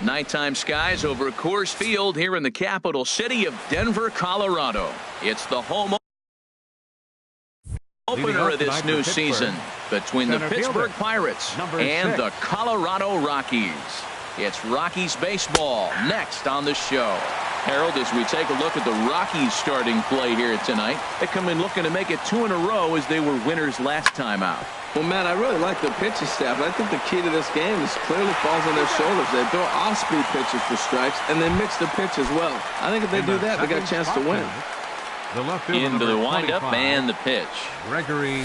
Nighttime skies over Coors Field here in the capital city of Denver, Colorado. It's the home opener of this new season between the Pittsburgh Pirates and the Colorado Rockies. It's Rockies baseball next on the show. Harold, as we take a look at the Rockies starting play here tonight, they come in looking to make it 2 in a row as they were winners last time out. Well, Matt, I really like the pitching staff. I think the key to this game is clearly falls on their shoulders. They throw off-speed pitches for strikes, and they mix the pitch as well. I think if they do that, they got a chance to win. Into the windup and the pitch. Gregory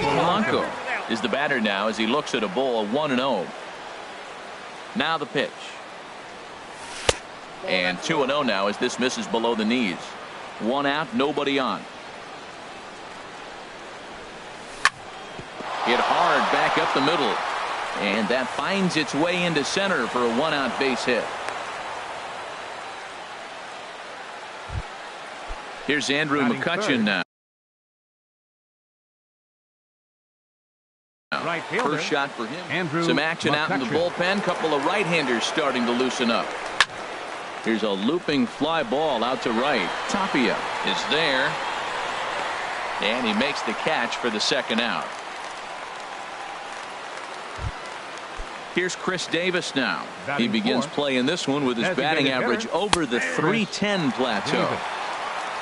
Polanco is the batter now as he looks at a ball 1-0. Now the pitch. And 2-0 now as this misses below the knees. 1 out, nobody on. Hit hard back up the middle. And that finds its way into center for a 1-out base hit. Here's Andrew McCutchen now. First shot for him. Some action out in the bullpen. Couple of right-handers starting to loosen up. Here's a looping fly ball out to right. Tapia is there. And he makes the catch for the 2nd out. Here's Chris Davis now. He begins playing this one with his batting average over the .310 plateau.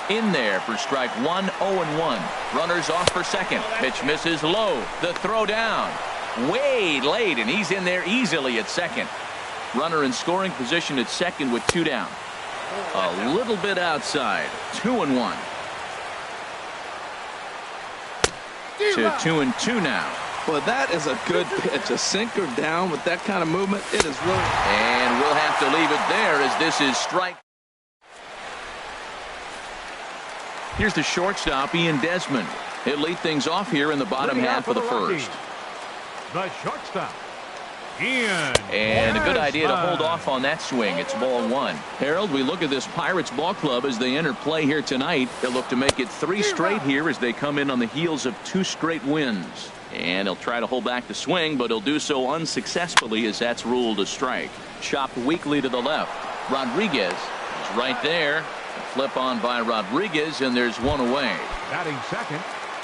In there for strike 1, 0-1. Runners off for second. Pitch misses low. The throw down. Way late, and he's in there easily at second. Runner in scoring position at second with 2 down. A little bit outside. 2-1. To 2-2 now. Well, that is a good pitch. A sinker down with that kind of movement. It is really. And we'll have to leave it there as this is strike. Here's the shortstop, Ian Desmond. He'll lead things off here in the bottom half of the first. The shortstop, Ian. And a good idea to hold off on that swing. It's ball 1. Harold, we look at this Pirates ball club as they enter play here tonight. They'll look to make it 3 straight here as they come in on the heels of 2 straight wins. And he'll try to hold back the swing, but he'll do so unsuccessfully as that's ruled a strike. Chopped weakly to the left. Rodriguez is right there. Flip on by Rodriguez, and there's 1 away. Batting second.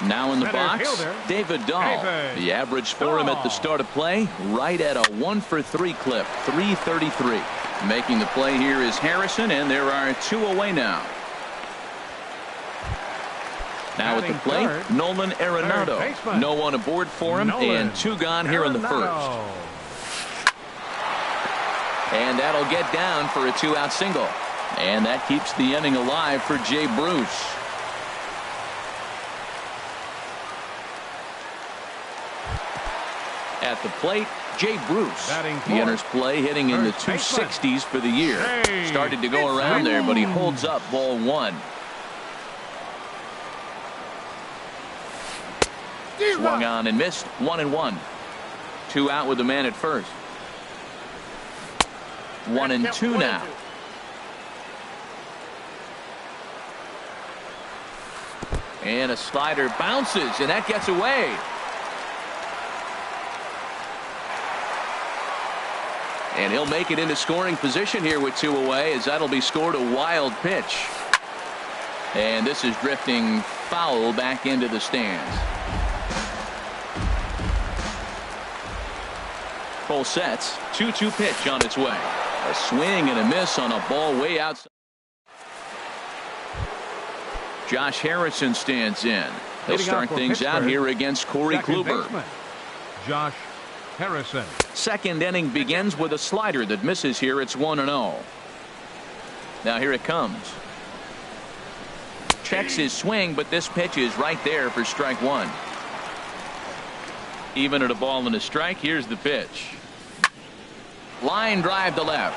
Now in the box, fielder, David Dahl. The average for him at the start of play, right at a 1-for-3 clip, 333. Making the play here is Harrison, and there are 2 away now. Now at the plate, Nolan Arenado. No one aboard for him, and 2 gone here in the first. And that'll get down for a 2-out single. And that keeps the inning alive for Jay Bruce. At the plate, Jay Bruce. He enters play hitting in the 260s for the year. Started to go around there, but he holds up ball 1. Swung on and missed. 1-1. 2 out with the man at first. 1-2 now. And a slider bounces, and that gets away. And he'll make it into scoring position here with 2 away, as that'll be scored a wild pitch. And this is drifting foul back into the stands. Full sets. 2-2 pitch on its way. A swing and a miss on a ball way outside. Josh Harrison stands in. He'll start things out here against Corey Kluber. Josh Harrison. Second inning begins with a slider that misses here. It's 1-0. Now here it comes. Checks his swing, but this pitch is right there for strike 1. Even at a ball and a strike, here's the pitch. Line drive to left.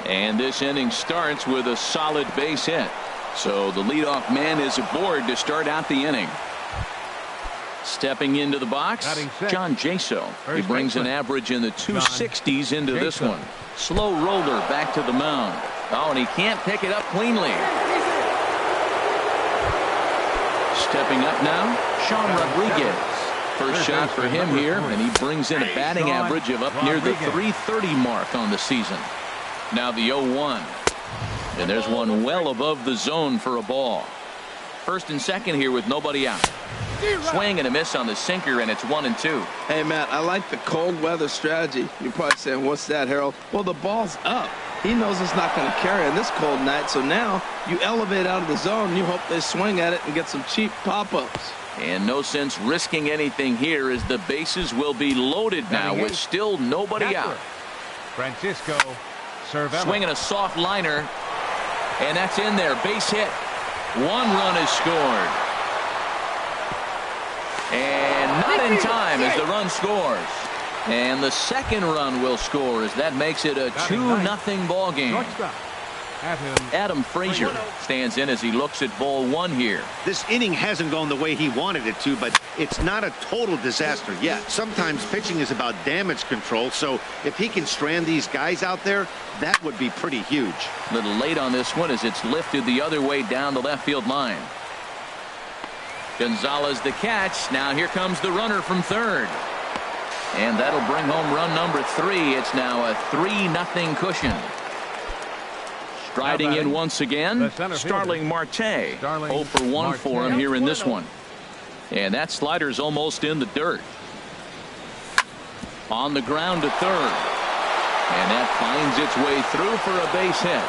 And this inning starts with a solid base hit. So the leadoff man is aboard to start out the inning. Stepping into the box, John Jaso. He brings an average in the 260s into this one. Slow roller back to the mound. Oh, and he can't pick it up cleanly. Stepping up now, Sean Rodriguez. First shot for him here, and he brings in a batting average of up near the 330 mark on the season. Now the 0-1. And there's one well above the zone for a ball. First and second here with nobody out. Swing and a miss on the sinker, and it's 1-2. Hey, Matt, I like the cold weather strategy. You're probably saying, what's that, Harold? Well, the ball's up. He knows it's not going to carry on this cold night, so now you elevate out of the zone, and you hope they swing at it and get some cheap pop-ups. And no sense risking anything here as the bases will be loaded now with still nobody out. Francisco Cervello. Swinging a soft liner, and that's in there. Base hit. One run is scored. And not in time as the run scores. And the second run will score as that makes it a 2-0 ball game. Adam Frazier stands in as he looks at ball one here. This inning hasn't gone the way he wanted it to, but it's not a total disaster yet. Sometimes pitching is about damage control, so if he can strand these guys out there, that would be pretty huge. A little late on this one as it's lifted the other way down the left field line. Gonzalez the catch. Now here comes the runner from third. And that'll bring home run number 3. It's now a 3-0 cushion. Striding in once again, Starling Marte. 0 for 1 for him here in this one. And that slider's almost in the dirt. On the ground to third. And that finds its way through for a base hit.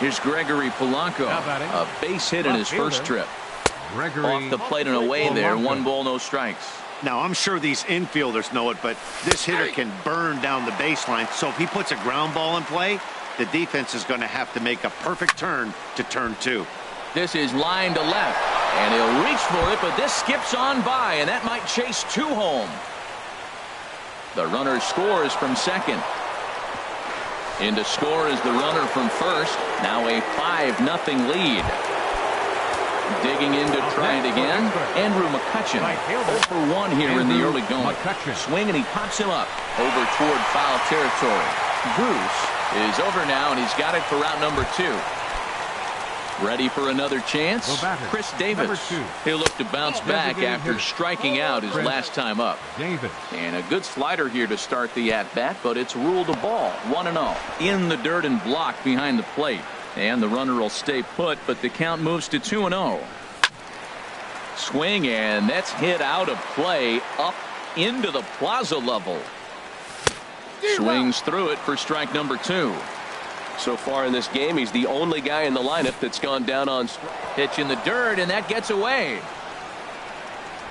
Here's Gregory Polanco. A base hit in his first trip. Off the plate and away there. 1 ball, no strikes. Now, I'm sure these infielders know it, but this hitter can burn down the baseline. So if he puts a ground ball in play, the defense is going to have to make a perfect turn to turn 2. This is line to left, and he'll reach for it, but this skips on by, and that might chase 2 home. The runner scores from second. In to score is the runner from first. Now a 5-0 lead. Digging in to try it again. Andrew McCutchen. 0 for 1 here in the early going. Swing, and he pops him up over toward foul territory. Bruce is over now, and he's got it for route number 2. Ready for another chance? Chris Davis. He'll look to bounce back after striking out his last time up. And a good slider here to start the at-bat, but it's ruled a ball. 1-0. In the dirt and blocked behind the plate. And the runner will stay put, but the count moves to 2-0. Swing, and that's hit out of play up into the plaza level. Swings through it for strike number 2. So far in this game, he's the only guy in the lineup that's gone down on pitch in the dirt, and that gets away.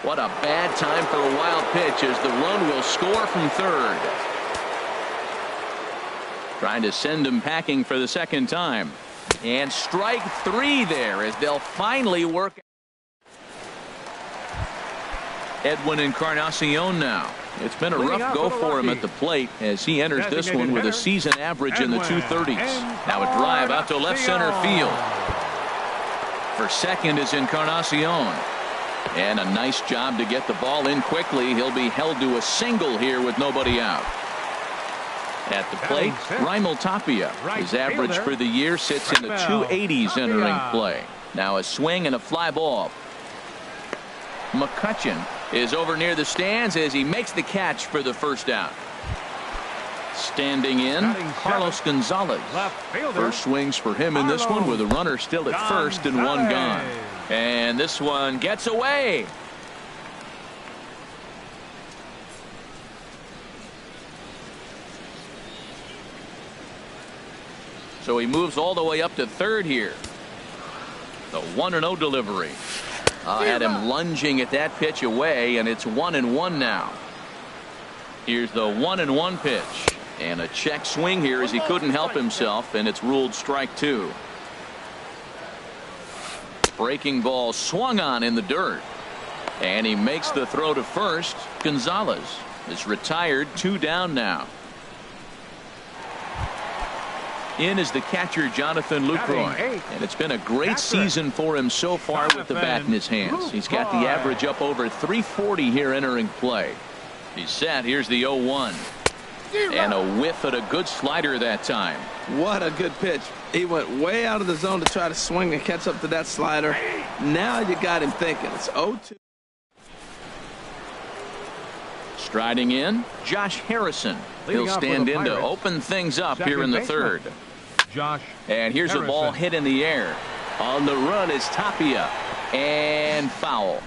What a bad time for a wild pitch as the run will score from third. Trying to send him packing for the second time. And strike 3 there as they'll finally work. Edwin Encarnacion now. It's been a rough go for him at the plate as he enters this one with a season average in the 230s. Now a drive out to left center field. For second is Encarnacion. And a nice job to get the ball in quickly. He'll be held to a single here with nobody out. At the plate, Raimel Tapia. His average for the year sits in the 280s entering play. Now a swing and a fly ball. McCutchen is over near the stands as he makes the catch for the first out. Standing in, Carlos Gonzalez. First swings for him in this one with a runner still at first and 1 gone. And this one gets away. So he moves all the way up to third here. The 1-0 delivery. Had him lunging at that pitch away, and it's 1-1 now. Here's the 1-1 pitch. And a check swing here as he couldn't help himself, and it's ruled strike 2. Breaking ball swung on in the dirt. And he makes the throw to first. Gonzalez is retired, 2 down now. In is the catcher, Jonathan Lucroy. And it's been a great season for him so far with the bat in his hands. He's got the average up over 340 here entering play. He's set. Here's the 0-1. And a whiff at a good slider that time. What a good pitch. He went way out of the zone to try to swing and catch up to that slider. Now you got him thinking. It's 0-2. Striding in, Josh Harrison. He'll stand in to open things up here in the third. Josh. And here's a ball hit in the air. On the run is Tapia. And foul.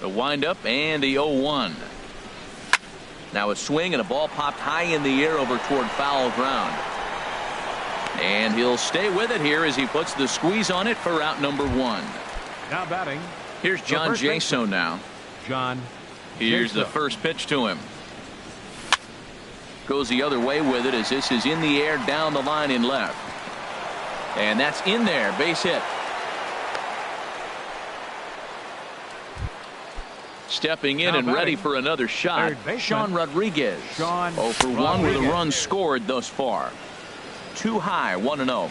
The windup and the 0-1. Now a swing and a ball popped high in the air over toward foul ground. And he'll stay with it here as he puts the squeeze on it for out number 1. Now batting. Here's John Jaso now. John. Here's the first pitch to him. Goes the other way with it as this is in the air down the line in left. And that's in there. Base hit. Stepping in and ready for another shot, Sean Rodriguez. 0 for 1 with a run scored thus far. Too high, 1-0.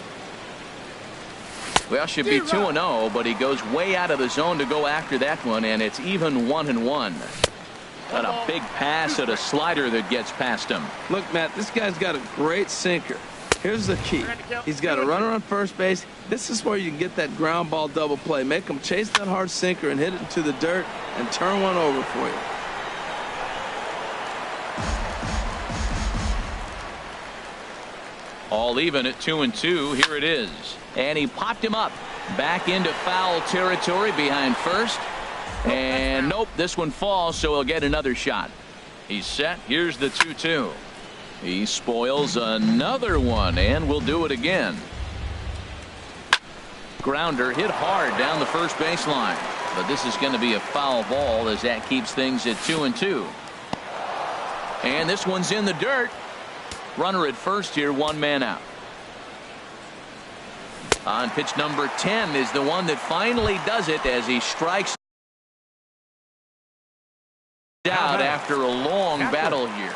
Well, should be 2-0, but he goes way out of the zone to go after that one, and it's even 1-1. Got a big pass at a slider that gets past him. Look, Matt, this guy's got a great sinker. Here's the key. He's got a runner on first base. This is where you can get that ground ball double play. Make him chase that hard sinker and hit it into the dirt and turn one over for you. All even at 2-2. Here it is. And he popped him up. Back into foul territory behind first. And nope, this one falls, so he'll get another shot. He's set. Here's the 2-2. He spoils another one, and will do it again. Grounder hit hard down the first baseline. But this is going to be a foul ball as that keeps things at 2-2. And this one's in the dirt. Runner at first here, 1 man out. On pitch number 10 is the one that finally does it as he strikes out after a long battle here.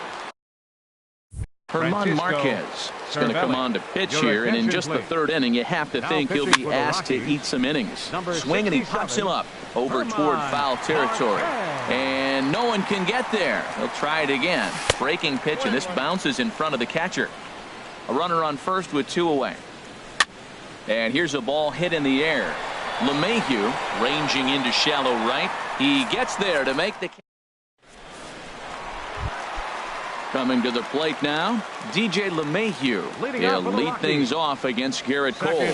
Herman Marquez is going to come on to pitch here, and in just the third inning, you have to think he'll be asked to eat some innings. Swing, and he pops him up over toward foul territory. And no one can get there. He'll try it again. Breaking pitch, and this bounces in front of the catcher. A runner on first with 2 away. And here's a ball hit in the air. LeMahieu ranging into shallow right. He gets there to make the catch. Coming to the plate now, DJ LeMahieu. He'll lead things off against Garrett Cole.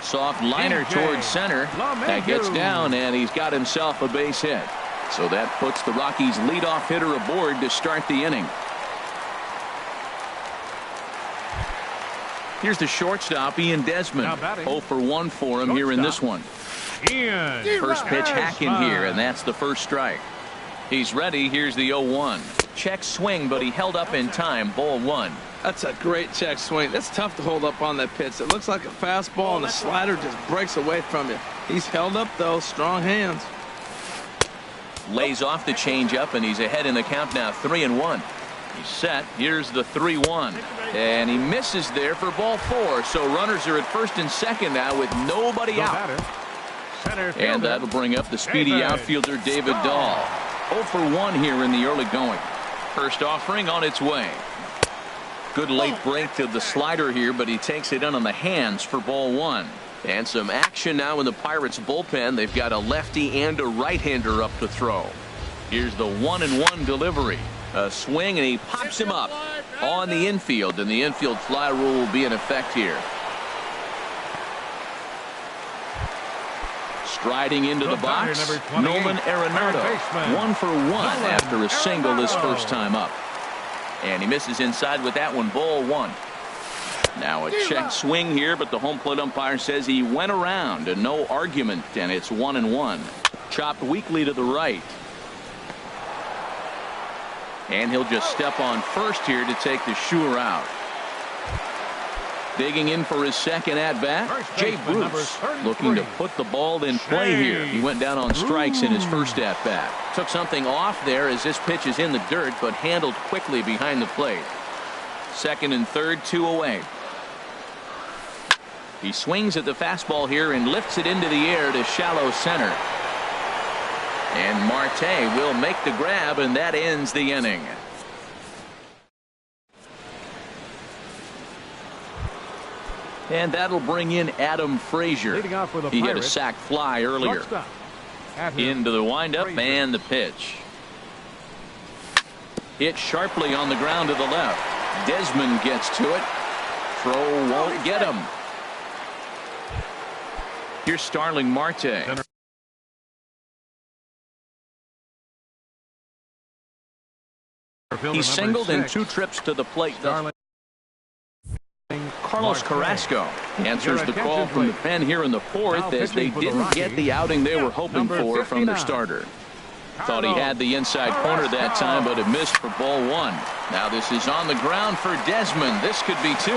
Soft liner towards center. That gets down, and he's got himself a base hit. So that puts the Rockies' leadoff hitter aboard to start the inning. Here's the shortstop, Ian Desmond. 0 for 1 for him here in this one. First pitch hacking here, and that's the first strike. He's ready. Here's the 0-1. Check swing, but he held up in time. Ball 1. That's a great check swing. That's tough to hold up on that pitch. It looks like a fastball, and the slider just breaks away from you. He's held up, though. Strong hands. Lays off the changeup, and he's ahead in the count now. 3-1. He's set. Here's the 3-1. And he misses there for ball 4. So runners are at first and second now with nobody out. And that'll bring up the speedy outfielder David Dahl. 0 for 1 here in the early going. First offering on its way. Good late break to the slider here, but he takes it in on the hands for ball 1. And some action now in the Pirates bullpen. They've got a lefty and a right-hander up to throw. Here's the 1-1 delivery. A swing, and he pops him up on the infield, and the infield fly rule will be in effect here. Striding into the box, Nolan Arenado. 1 for 1 after a single his first time up. And he misses inside with that one. Ball 1. Now a check swing here, but the home plate umpire says he went around and no argument, and it's 1-1. Chopped weakly to the right. And he'll just step on first here to take the sure out. Digging in for his second at-bat, Jay Bruce, looking to put the ball in play here. He went down on strikes in his first at-bat. Took something off there as this pitch is in the dirt, but handled quickly behind the plate. Second and third, 2 away. He swings at the fastball here and lifts it into the air to shallow center. And Marte will make the grab, and that ends the inning. And that'll bring in Adam Frazier. Leading off for the He hit a Pirates, sac fly earlier. shortstop, Into the windup Frazier. and the pitch. Hit sharply on the ground to the left. Desmond gets to it. Throw won't get him. Here's Starling Marte. He singled in 2 trips to the plate. Carlos Carrasco answers the call from the pen here in the 4th as they didn't get the outing they were hoping for from their starter. Thought he had the inside corner that time, but it missed for ball 1. Now this is on the ground for Desmond. This could be 2.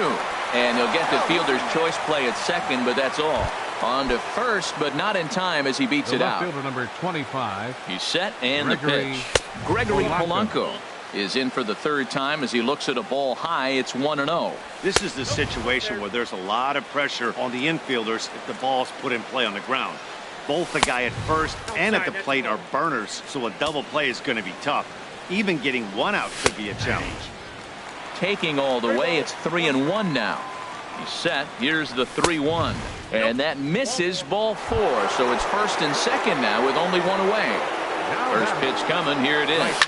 And he'll get the fielder's choice play at second, but that's all. On to first, but not in time as he beats it out. Fielder number 25. He's set and the pitch. Gregory Polanco is in for the 3rd time as he looks at a ball high. It's 1-0. This is the situation where there's a lot of pressure on the infielders if the ball's put in play on the ground. Both the guy at first and at the plate are burners, so a double play is going to be tough. Even getting 1 out could be a challenge. Taking all the way, it's 3-1 now. He's set. Here's the 3-1. And that misses ball 4. So it's 1st and 2nd now with only 1 away. First pitch coming. Here it is.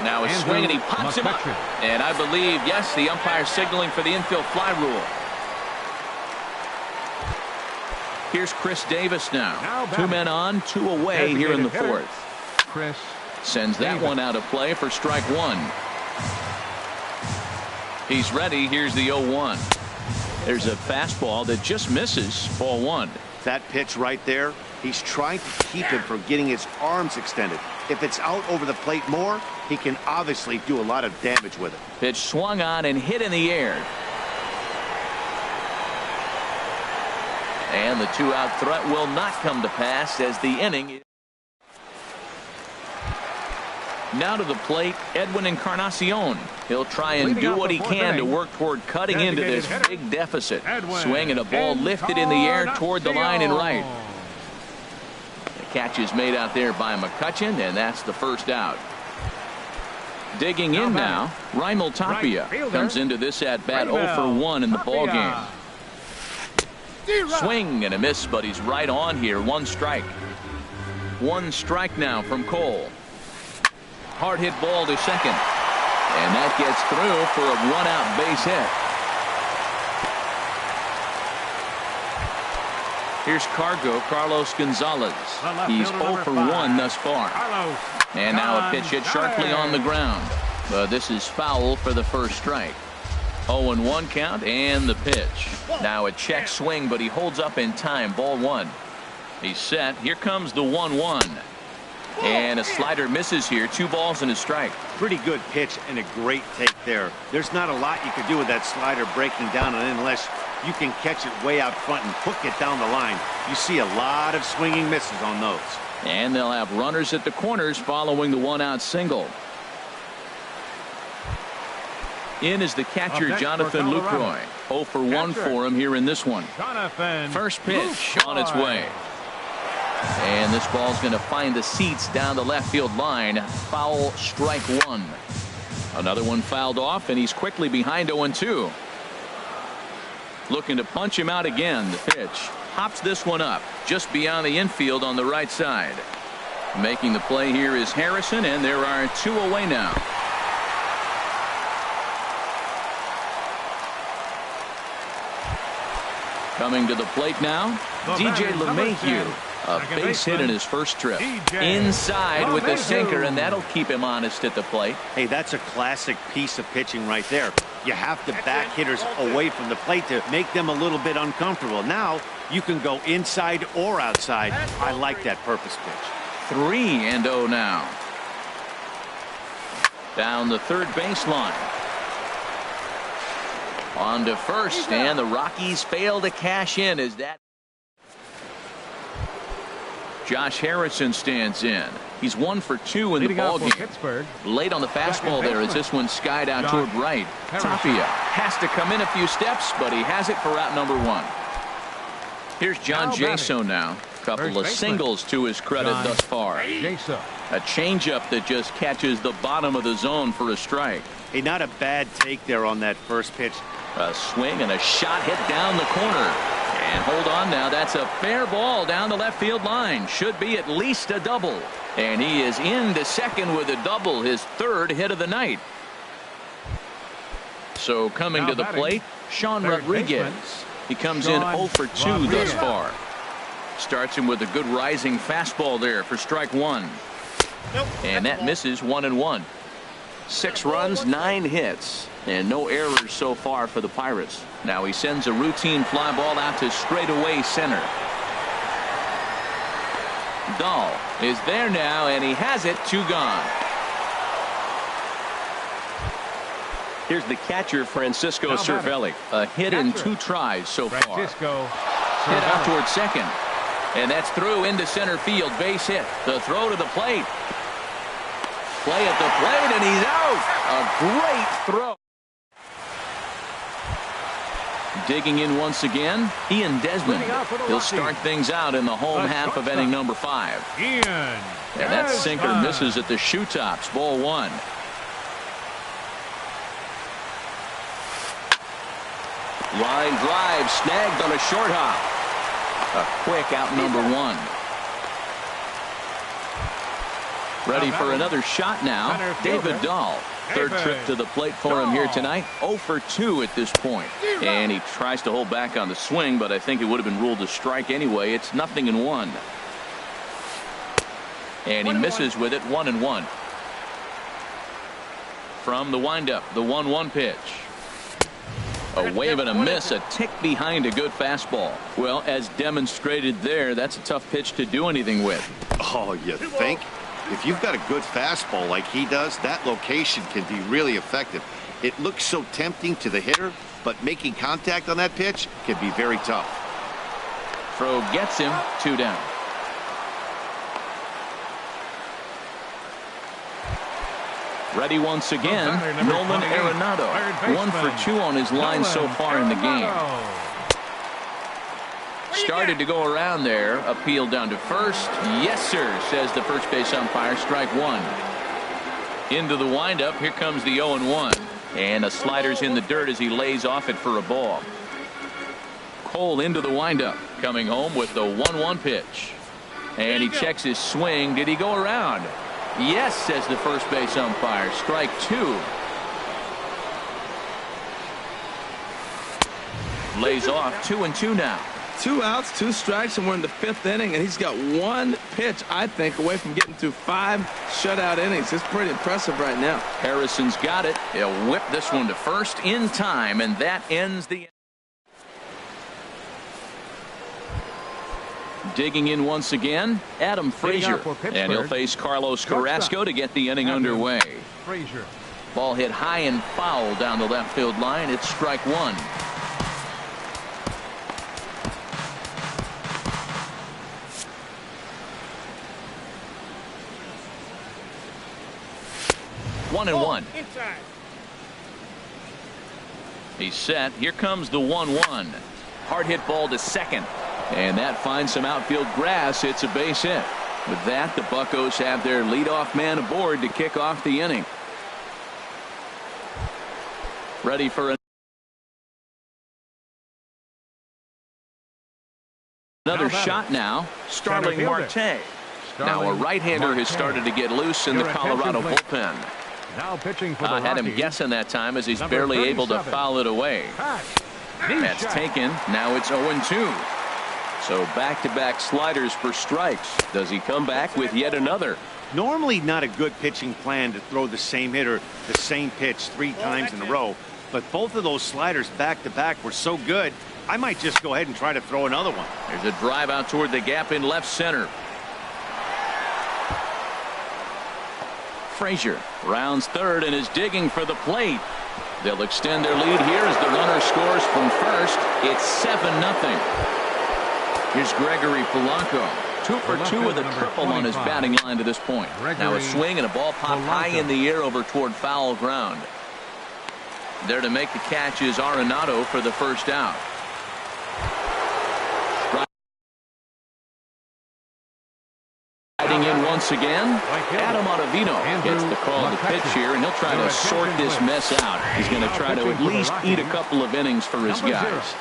Now a swing and he pops him up. And I believe, yes, the umpire signaling for the infield fly rule. Here's Chris Davis now. 2 men on, 2 away here in the 4th. Chris sends that one out of play for strike 1. He's ready. Here's the 0-1. There's a fastball that just misses ball 1. That pitch right there, he's trying to keep him from getting his arms extended. If it's out over the plate more, he can obviously do a lot of damage with it. Pitch swung on and hit in the air. And the 2-out threat will not come to pass as the inning. Now to the plate, Edwin Encarnacion. He'll try and do what he can to work toward cutting into this big deficit. Swing and a ball lifted in the air toward the line and right. The catch is made out there by McCutchen, and that's the 1st out. Digging in now, Raimel Tapia comes into this at-bat 0 for 1 in the ballgame. Swing and a miss, but he's right on here. 1 strike. 1 strike now from Cole. Hard hit ball to second. And that gets through for a 1-out base hit. Here's Carlos Gonzalez. He's 0 for 1 thus far. And now a pitch hit sharply on the ground. But this is foul for the 1st strike. 0-1 count and the pitch. Now a check swing, but he holds up in time. Ball 1. He's set. Here comes the 1-1. And a slider misses here. 2 balls and a strike. Pretty good pitch and a great take there. There's not a lot you could do with that slider breaking down, and unless you can catch it way out front and hook it down the line, you see a lot of swinging misses on those. And they'll have runners at the corners following the 1-out single. In is the catcher, Jonathan Lucroy. 0 for 1 for him here in this one. First pitch on its way. And this ball's going to find the seats down the left field line. Foul, strike 1. Another one fouled off, and he's quickly behind 0-2. Looking to punch him out again. The pitch hops this one up just beyond the infield on the right side. Making the play here is Harrison, and there are 2 away now. Coming to the plate now, DJ LeMahieu. A base hit in his first trip. Inside with the sinker, and that'll keep him honest at the plate. Hey, that's a classic piece of pitching right there. You have to back hitters away from the plate to make them a little bit uncomfortable. Now you can go inside or outside. I like that purpose pitch. 3-0 now. Down the 3rd baseline. On to first, and the Rockies fail to cash in as that. Josh Harrison stands in. He's 1 for 2 in the ballgame. Late on the fastball there as this one skied out toward right. Tapia has to come in a few steps, but he has it for out number 1. Here's John Jaso now. Couple of singles to his credit thus far. A changeup that just catches the bottom of the zone for a strike. Hey, not a bad take there on that first pitch. A swing and a shot hit down the corner. And hold on now, that's a fair ball down the left field line. Should be at least a double. And he is into second with a double, his third hit of the night. So coming to the plate, Sean Rodriguez. He comes in 0 for 2 thus far. Starts him with a good rising fastball there for strike one. And that misses 1-1. 6 runs, 9 hits, and no errors so far for the Pirates. Now he sends a routine fly ball out to straightaway center. Dahl is there now, and he has it. 2 gone. Here's the catcher, Francisco Cervelli. A hit in 2 tries so far. Hit out towards second. And that's through into center field. Base hit. The throw to the plate. Play at the plate, and he's out. A great throw. Digging in once again, Ian Desmond. He'll start things out in the home half of inning number 5. And that sinker misses at the shoe tops. Ball 1. Line drive snagged on a short hop. A quick out number 1. Ready for another shot now. David Dahl. Third trip to the plate for him here tonight. 0 for 2 at this point. And he tries to hold back on the swing, but I think it would have been ruled a strike anyway. It's 0-1. And he misses with it. 1-1. From the windup, the 1-1 pitch. A wave and a miss, a tick behind a good fastball. Well, as demonstrated there, that's a tough pitch to do anything with. Oh, you think? If you've got a good fastball like he does, that location can be really effective. It looks so tempting to the hitter, but making contact on that pitch can be very tough. Throw gets him. 2 down. Ready once again, Nolan Arenado. 1 for 2 on his line so far in the game. Started to go around there. Appeal down to first. Yes, sir, says the first base umpire. Strike 1. Into the windup. Here comes the 0-1. And a slider's in the dirt as he lays off it for a ball. Cole into the windup. Coming home with the 1-1 pitch. And he checks his swing. Did he go around? Yes, says the first base umpire. Strike 2. Lays off. 2-2 now. 2 outs, 2 strikes, and we're in the 5th inning, and he's got 1 pitch, I think, away from getting through 5 shutout innings. It's pretty impressive right now. Harrison's got it. He'll whip this one to first in time, and that ends the. Digging in once again, Adam Frazier, and he'll face Carlos Carrasco to get the inning underway. Ball hit high and foul down the left field line. It's strike 1. One and 1. He's set. Here comes the 1-1. Hard hit ball to second. And that finds some outfield grass. It's a base hit. With that, the Buccos have their leadoff man aboard to kick off the inning. Ready for another shot now. Starling Marte. Now a right-hander has started to get loose in the Colorado bullpen. Now pitching for the I had him guessing that time as he's barely able to foul it away. That's taken. Now it's 0-2. So back-to-back sliders for strikes. Does he come back with yet another? Normally not a good pitching plan to throw the same hitter the same pitch 3 times in a row, but both of those sliders back-to-back were so good, I might just go ahead and try to throw another one. There's a drive out toward the gap in left center. Frazier rounds third and is digging for the plate. They'll extend their lead here as the runner scores from first. It's 7-0. Here's Gregory Polanco. 2 for 2 with a triple on his batting line to this point. Now a swing and a ball popped high in the air over toward foul ground. There to make the catch is Arenado for the first out. Riding in once once again. Adam Ottavino gets the call to pitch here, and he'll try to sort this mess out. He's going to try to at least eat a couple of innings for his guys.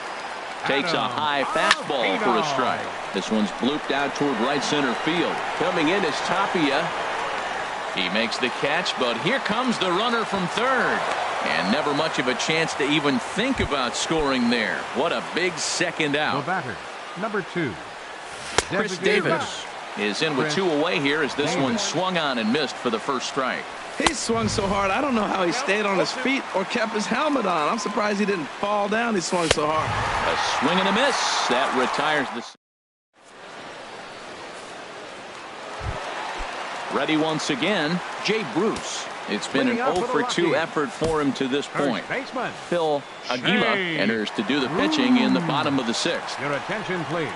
Takes a high fastball for a strike. This one's blooped out toward right center field. Coming in is Tapia. He makes the catch, but here comes the runner from third. And never much of a chance to even think about scoring there. What a big second out. The batter, number 2. Chris Davis is in with 2 away here as this one swung on and missed for the first strike. He swung so hard, I don't know how he stayed on his feet or kept his helmet on. I'm surprised he didn't fall down. He swung so hard. A swing and a miss. That retires the... Ready once again, Jay Bruce. It's been an 0 for 2 effort for him to this point. Phil Aguila enters to do the pitching in the bottom of the 6th. Your attention, please.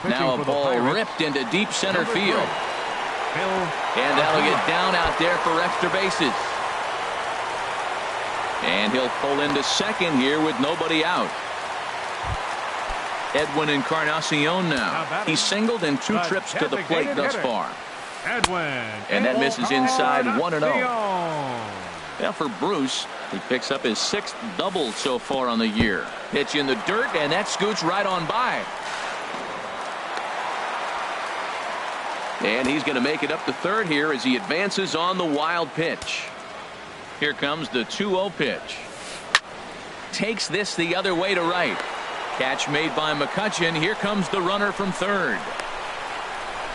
Now a ball ripped into deep center field. And that'll get down out there for extra bases. And he'll pull into second here with nobody out. Edwin Encarnacion now. He's singled in 2 trips to the plate thus far. And that misses inside 1-0. Well, for Bruce, he picks up his 6th double so far on the year. Pitch in the dirt, and that scoots right on by. And he's going to make it up to third here as he advances on the wild pitch. Here comes the 2-0 pitch. Takes this the other way to right. Catch made by McCutchen. Here comes the runner from third.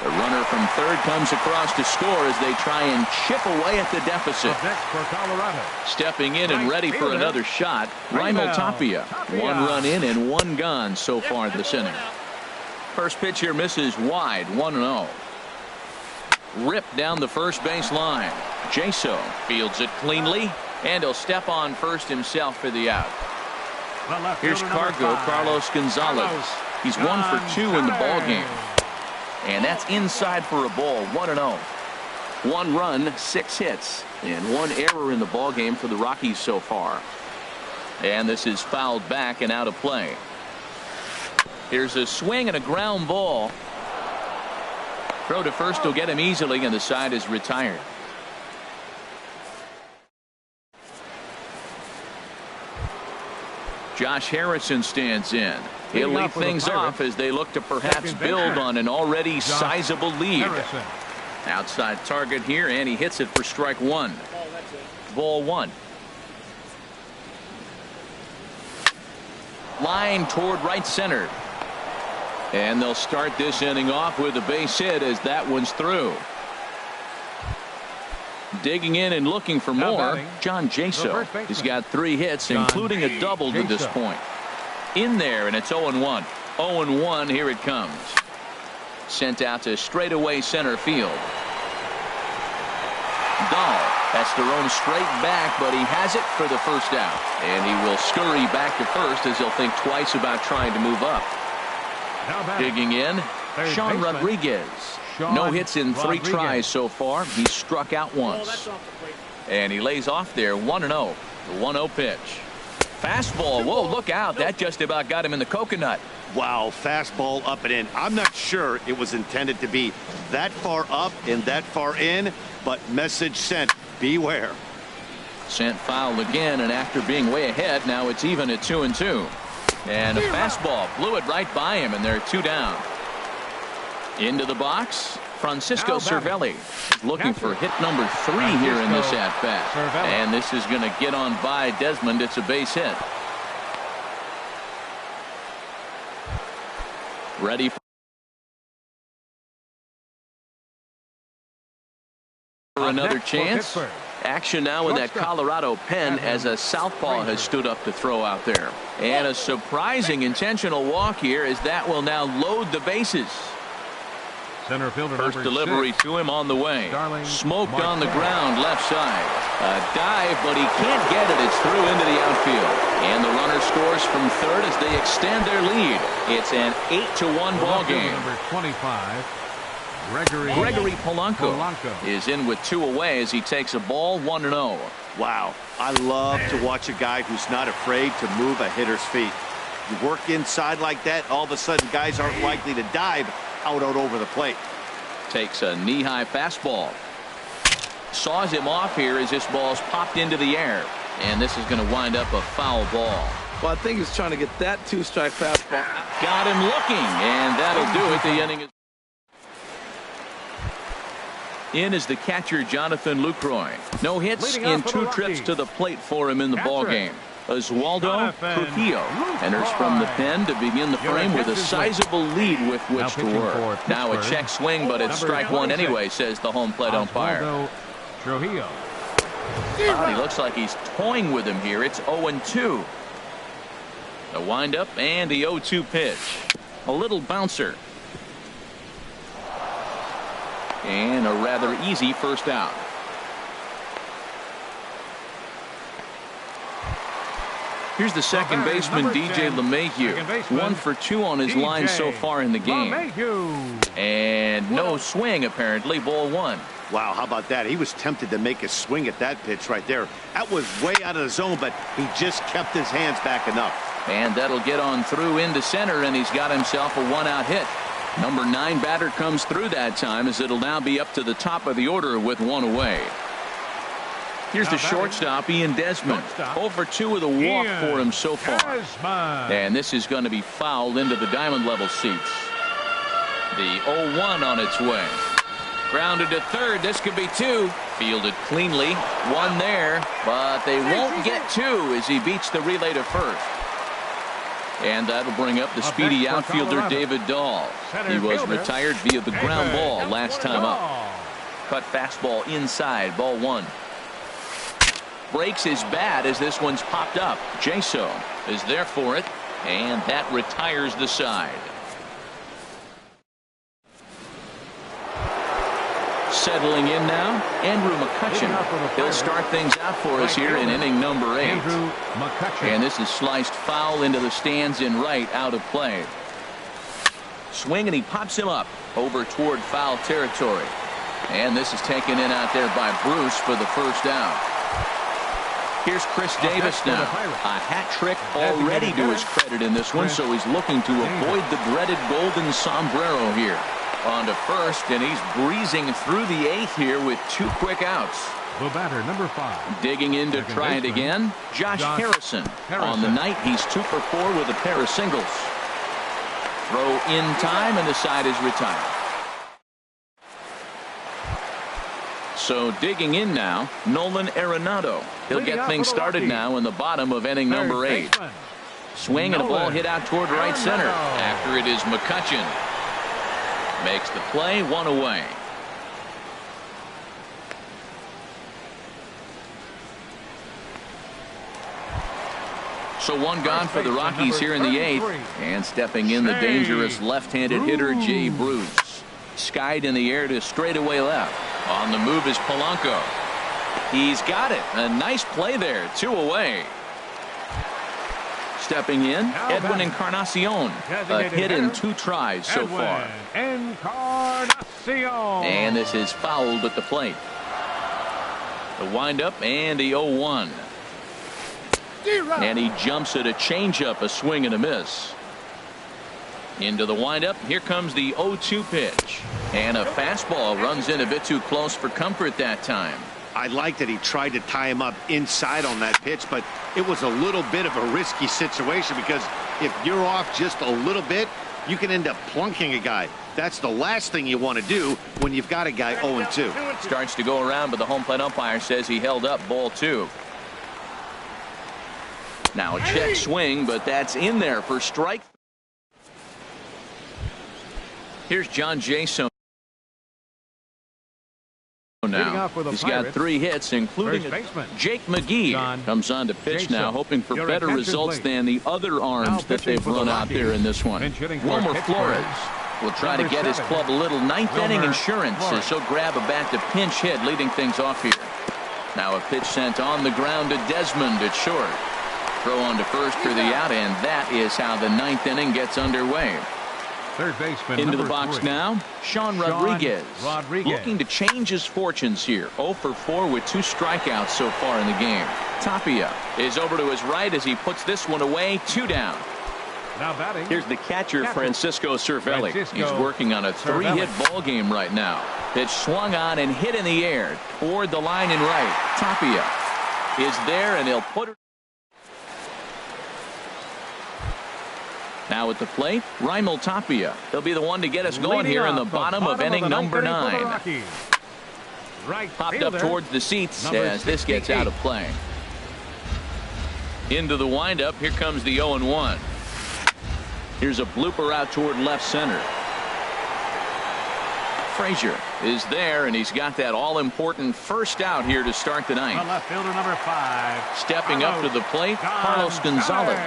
The runner from third comes across to score as they try and chip away at the deficit. Stepping in and ready for another shot, Raimel Tapia. 1 run in and 1 gone so far this inning. First pitch here misses wide, 1-0. Ripped down the first base line. Jaso fields it cleanly, and he'll step on first himself for the out. Here's Carlos Gonzalez. He's 1 for 2 in the ball game. And that's inside for a ball, 1-0. 1 run, 6 hits, and 1 error in the ball game for the Rockies so far. And this is fouled back and out of play. Here's a swing and a ground ball. Throw to first will get him easily, and the side is retired. Josh Harrison stands in. He'll lead things off as they look to perhaps build on an already sizable lead. Outside target here, and he hits it for strike 1. Ball 1. Line toward right center. And they'll start this inning off with a base hit as that one's through. Digging in and looking for more, John Jaso. He's got 3 hits, including a double to this point. In there, and it's 0-1. 0-1, here it comes. Sent out to straightaway center field. Dahl has to roam straight back, but he has it for the first out. And he will scurry back to first as he'll think twice about trying to move up. Digging in, Sean Rodriguez. No hits in 3 tries so far. He's struck out once. And he lays off there, 1-0. The 1-0 pitch. Fastball. Whoa, look out. That just about got him in the coconut. Wow, fastball up and in. I'm not sure it was intended to be that far up and that far in, but message sent. Beware. Sent foul again, and after being way ahead, now it's even at 2-2. And a fastball blew it right by him, and they're 2 down. Into the box, Francisco Cervelli looking for hit number 3 here in this at-bat. And this is going to get on by Desmond. It's a base hit. Ready for another chance. Action now in that Colorado pen as a southpaw has stood up to throw out there. And a surprising intentional walk here as that will now load the bases. Center fielder First delivery to him on the way. Smoked on the ground left side. A dive, but he can't get it. It's through into the outfield. And the runner scores from third as they extend their lead. It's an 8-1 ball game. Number 25. Gregory Polanco is in with 2 away as he takes a ball 1-0. Wow, I love to watch a guy who's not afraid to move a hitter's feet. You work inside like that, all of a sudden guys aren't likely to dive out over the plate. Takes a knee-high fastball. Saws him off here as this ball's popped into the air. And this is going to wind up a foul ball. Well, I think he's trying to get that two-strike fastball. Got him looking, and that'll do it. The inning is in as the catcher, Jonathan Lucroy. No hits in 2 trips to the plate for him in the ballgame. Oswaldo Trujillo enters from the pen to begin the frame with a sizable lead with which to work. Now a check swing, but it's strike one anyway, says the home plate umpire. Trujillo. He looks like he's toying with him here. It's 0-2. The windup and the 0-2 pitch. A little bouncer. And a rather easy first out. Here's the second baseman, DJ LeMahieu. 1 for 2 on his line so far in the game. And no swing, apparently. Ball 1. Wow, how about that? He was tempted to make a swing at that pitch right there. That was way out of the zone, but he just kept his hands back enough. And that'll get on through into center, and he's got himself a 1-out hit. Number 9 batter comes through that time, as it'll now be up to the top of the order with 1 away. Here's the shortstop, Ian Desmond. 0 for 2 with a walk for him so far. And this is going to be fouled into the diamond level seats. The 0-1 on its way. Grounded to third. This could be 2. Fielded cleanly. 1 there, but they won't get 2 as he beats the relay to first. And that'll bring up the speedy outfielder David Dahl. He was retired via the ground ball last time up. Cut fastball inside, ball 1. Breaks his bat as this one's popped up. Jaso is there for it, and that retires the side. Settling in now, Andrew McCutchen. He'll start things out for us here in inning number 8. And this is sliced foul into the stands in right, out of play. Swing, and he pops him up over toward foul territory. And this is taken in out there by Bruce for the first out. Here's Chris Davis now. A hat trick already to his credit in this one, so he's looking to avoid the dreaded golden sombrero here. On to first, and he's breezing through the 8th here with 2 quick outs. The batter, number 5. Digging in to try it again, Josh Harrison. On the night, he's 2 for 4 with a pair of singles. Throw in time, and the side is retired. So digging in now, Nolan Arenado. He'll get things started now in the bottom of inning number 8. Swing and a ball hit out toward right center. After it is McCutchen. Makes the play, 1 away. So 1 gone for the Rockies here in the 8th. And stepping in the dangerous left-handed hitter, Jay Bruce. Skied in the air to straightaway left. On the move is Polanco. He's got it. A nice play there. 2 away. Stepping in, Edwin Encarnacion. A hit in 2 tries so far. And this is fouled at the plate. The windup and the 0-1. And he jumps at a changeup, a swing and a miss. Into the windup. Here comes the 0-2 pitch. And a fastball runs in a bit too close for comfort that time. I like that he tried to tie him up inside on that pitch, but it was a little bit of a risky situation because if you're off just a little bit, you can end up plunking a guy. That's the last thing you want to do when you've got a guy 0-2. Starts to go around, but the home plate umpire says he held up, ball 2. Now a check swing, but that's in there for strike. Here's John Jason. Now he's got 3 hits, including Jake McGee comes on to pitch now, hoping for better results than the other arms that they've run out there in this one. Wilmer Flores will try to get his club a little 9th inning insurance as he'll grab a bat to pinch hit, leading things off here. Now a pitch sent on the ground to Desmond at short. Throw on to first for the out, and that is how the 9th inning gets underway. Third baseman, into the box 3. Now, Sean Rodriguez. Looking to change his fortunes here. 0 for 4 with 2 strikeouts so far in the game. Tapia is over to his right as he puts this one away. 2 down. Now batting. Here's the catcher, Francisco Cervelli. Francisco He's working on a three-hit ball game right now. Pitch swung on and hit in the air toward the line and right. Tapia is there, and he'll put it. Now at the plate, Raimel Tapia. He'll be the one to get us going here in the bottom of inning number 9. Popped up towards the seats as this gets out of play. Into the windup. Here comes the 0-1. Here's a blooper out toward left center. Frazier is there, and he's got that all-important first out here to start the ninth. Left fielder number 5. Stepping up to the plate, Carlos Gonzalez.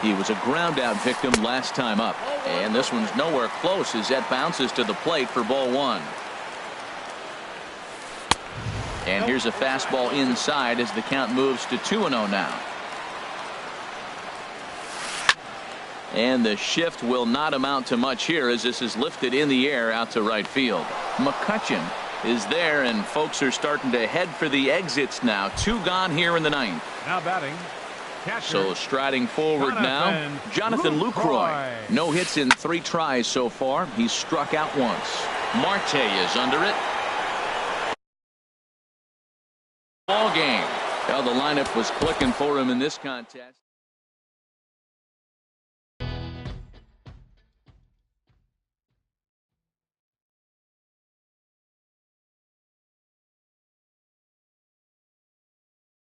He was a ground-out victim last time up, and this one's nowhere close as that bounces to the plate for ball 1. And here's a fastball inside as the count moves to 2-0 now. And the shift will not amount to much here as this is lifted in the air out to right field. McCutchen is there, and folks are starting to head for the exits now. 2 gone here in the 9th. Now batting. Catcher. So striding forward now, Jonathan Lucroy. No hits in 3 tries so far. He's struck out once. Marte is under it. Ball game. Well, the lineup was clicking for him in this contest.